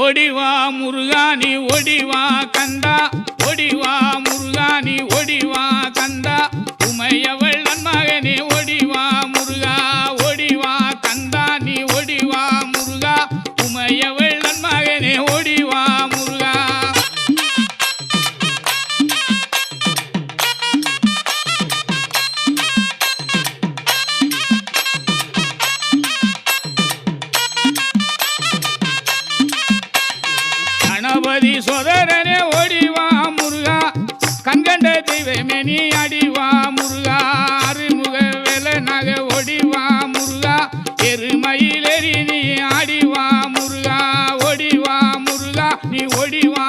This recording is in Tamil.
ஓடிவா முருகா நீ ஓடிவா கந்தா, ஓடிவா முருகா நீ ஓடிவா கந்தா, உமையவள் நன்மகனே ஓடிவா முருகா, ஓடிவா கந்தா நீ ஓடிவா முருகா, உமையவள் நன்மகனே ஓடிவா முருகா. கணபதி சோதரனே ஓடிவா முருகா, கண்கண்ட தெய்வமே நீ அடிவா முருகா, அருமுக வேலனாக ஓடிவா முருகா, எருமையிலேறி நீ ஆடிவா முருகா, ஓடிவா முருகா நீ ஓடிவா